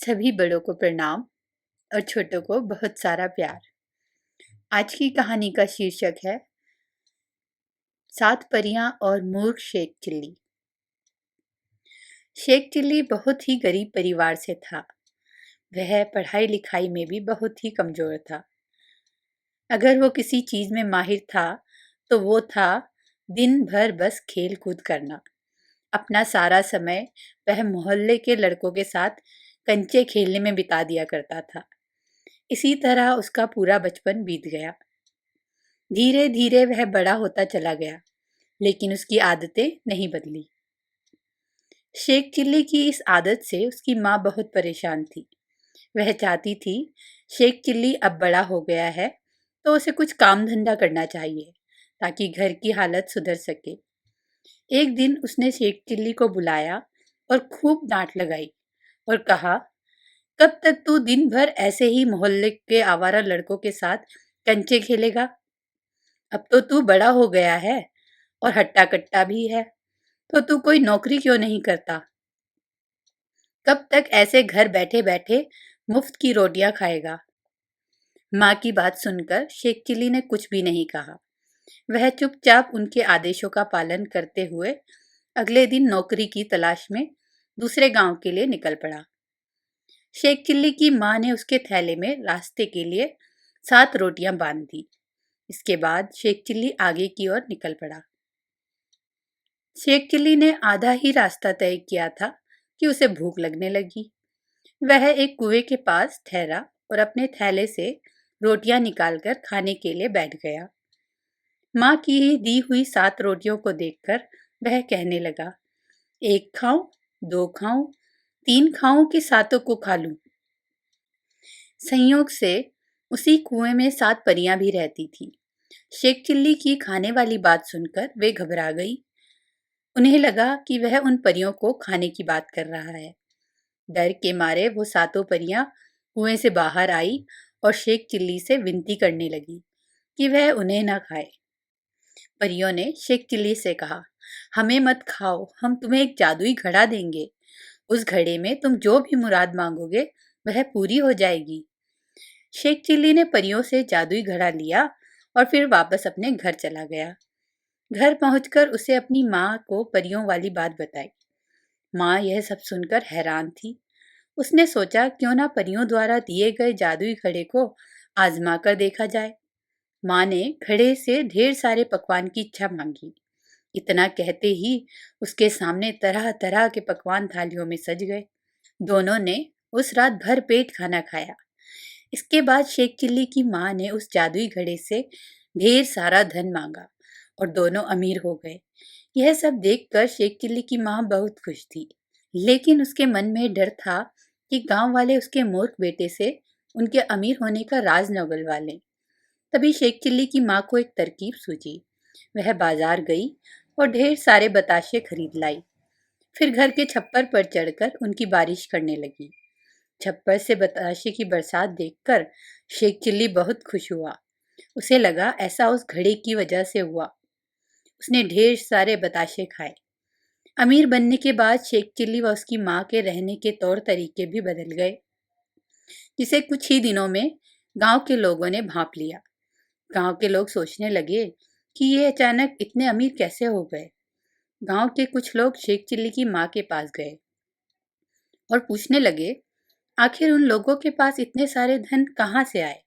सभी बड़ों को प्रणाम और छोटों को बहुत सारा प्यार। आज की कहानी का शीर्षक है सात परियां और मूर्ख शेख चिल्ली। शेख चिल्ली बहुत ही गरीब परिवार से था। वह पढ़ाई लिखाई में भी बहुत ही कमजोर था। अगर वो किसी चीज में माहिर था तो वो था दिन भर बस खेल कूद करना। अपना सारा समय वह मोहल्ले के लड़कों के साथ कंचे खेलने में बिता दिया करता था। इसी तरह उसका पूरा बचपन बीत गया। धीरे धीरे वह बड़ा होता चला गया, लेकिन उसकी आदतें नहीं बदली। शेख चिल्ली की इस आदत से उसकी माँ बहुत परेशान थी। वह चाहती थी शेख चिल्ली अब बड़ा हो गया है तो उसे कुछ काम धंधा करना चाहिए ताकि घर की हालत सुधर सके। एक दिन उसने शेख चिल्ली को बुलाया और खूब डांट लगाई और कहा, कब तक तू दिन भर ऐसे ही मोहल्ले के आवारा लड़कों के साथ कंचे खेलेगा? अब तो तू बड़ा हो गया है और हट्टा कट्टा भी है, तो तू कोई नौकरी क्यों नहीं करता? कब तक ऐसे घर बैठे बैठे मुफ्त की रोटियां खाएगा? माँ की बात सुनकर शेख चिल्ली ने कुछ भी नहीं कहा। वह चुपचाप उनके आदेशों का पालन करते हुए अगले दिन नौकरी की तलाश में दूसरे गांव के लिए निकल पड़ा। शेख चिल्ली की माँ ने उसके थैले में रास्ते के लिए 7 रोटियां बांध दी। इसके बाद शेख चिल्ली आगे की ओर निकल पड़ा। शेख चिल्ली ने आधा ही रास्ता तय किया था कि उसे भूख लगने लगी। वह एक कुएं के पास ठहरा और अपने थैले से रोटियां निकालकर खाने के लिए बैठ गया। माँ की दी हुई 7 रोटियों को देखकर वह कहने लगा, एक खाऊं, 2 खाऊं, 3 खाऊं कि सातों को खा लूं। संयोग से उसी कुएं में 7 परियां भी रहती थी। शेख चिल्ली की खाने वाली बात सुनकर वे घबरा गई। उन्हें लगा कि वह उन परियों को खाने की बात कर रहा है। डर के मारे वो सातों परियां कुएं से बाहर आई और शेख चिल्ली से विनती करने लगी कि वह उन्हें न खाए। परियों ने शेख चिल्ली से कहा, हमें मत खाओ, हम तुम्हें एक जादुई घड़ा देंगे। उस घड़े में तुम जो भी मुराद मांगोगे वह पूरी हो जाएगी। शेख चिल्ली ने परियों से जादुई घड़ा लिया और फिर वापस अपने घर चला गया। घर पहुंचकर उसे अपनी माँ को परियों वाली बात बताई। माँ यह सब सुनकर हैरान थी। उसने सोचा क्यों ना परियों द्वारा दिए गए जादुई घड़े को आजमा कर देखा जाए। माँ ने घड़े से ढेर सारे पकवान की इच्छा मांगी। इतना कहते ही उसके सामने तरह तरह के पकवान थालियों में सज गए। दोनों ने उस रात भर पेट खाना खाया। इसके बाद शेख चिल्ली की माँ ने उस जादुई घड़े से ढेर सारा धन मांगा और दोनों अमीर हो गए। यह सब देखकर शेख चिल्ली की माँ बहुत खुश थी, लेकिन उसके मन में डर था कि गांव वाले उसके मूर्ख बेटे से उनके अमीर होने का राज न उगलवा लें। तभी शेख चिल्ली की माँ को एक तरकीब सूझी। वह बाजार गई और ढेर सारे बताशे खरीद लाई। फिर घर के छप्पर पर चढ़कर उनकी बारिश करने लगी। छप्पर से बताशे की बरसात देखकर शेख चिल्ली बहुत खुश हुआ। उसे लगा ऐसा उस घड़े की वजह से हुआ। उसने ढेर सारे बताशे खाए। अमीर बनने के बाद शेख चिल्ली व उसकी माँ के रहने के तौर तरीके भी बदल गए, जिसे कुछ ही दिनों में गांव के लोगों ने भांप लिया। गांव के लोग सोचने लगे कि ये अचानक इतने अमीर कैसे हो गए। गांव के कुछ लोग शेख चिल्ली की माँ के पास गए और पूछने लगे, आखिर उन लोगों के पास इतने सारे धन कहाँ से आए।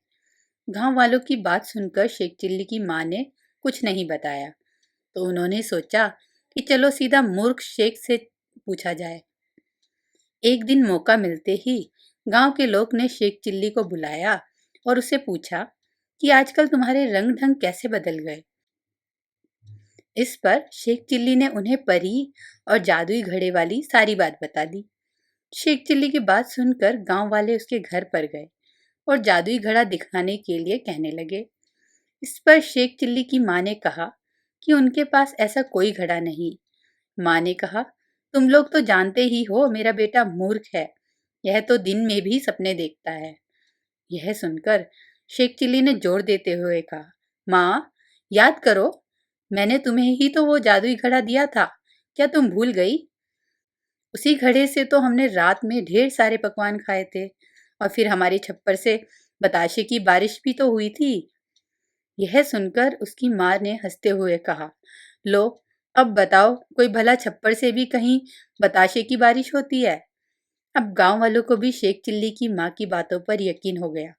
गांव वालों की बात सुनकर शेख चिल्ली की माँ ने कुछ नहीं बताया, तो उन्होंने सोचा कि चलो सीधा मूर्ख शेख से पूछा जाए। एक दिन मौका मिलते ही गांव के लोग ने शेख चिल्ली को बुलाया और उससे पूछा कि आजकल तुम्हारे रंग ढंग कैसे बदल गए। इस पर शेख चिल्ली ने उन्हें परी और जादुई घड़े वाली सारी बात बता दी। शेख चिल्ली की बात सुनकर गांव वाले उसके घर पर गए और जादुई घड़ा दिखाने के लिए कहने लगे। इस पर शेख चिल्ली की माँ ने कहा कि उनके पास ऐसा कोई घड़ा नहीं। माँ ने कहा, तुम लोग तो जानते ही हो मेरा बेटा मूर्ख है, यह तो दिन में भी सपने देखता है। यह सुनकर शेख चिल्ली ने जोर देते हुए कहा, माँ याद करो, मैंने तुम्हें ही तो वो जादुई घड़ा दिया था, क्या तुम भूल गई? उसी घड़े से तो हमने रात में ढेर सारे पकवान खाए थे और फिर हमारे छप्पर से बताशे की बारिश भी तो हुई थी। यह सुनकर उसकी माँ ने हंसते हुए कहा, लो, अब बताओ, कोई भला छप्पर से भी कहीं बताशे की बारिश होती है? अब गांव वालों को भी शेख चिल्ली की माँ की बातों पर यकीन हो गया।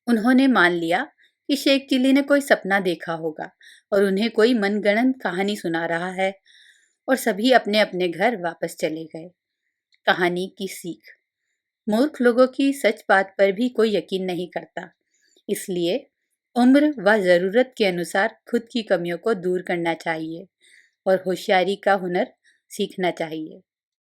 उन्होंने मान लिया कि शेख चिल्ली ने कोई सपना देखा होगा और उन्हें कोई मनगढ़ंत कहानी सुना रहा है, और सभी अपने अपने घर वापस चले गए। कहानी की सीख: मूर्ख लोगों की सच बात पर भी कोई यकीन नहीं करता, इसलिए उम्र व ज़रूरत के अनुसार खुद की कमियों को दूर करना चाहिए और होशियारी का हुनर सीखना चाहिए।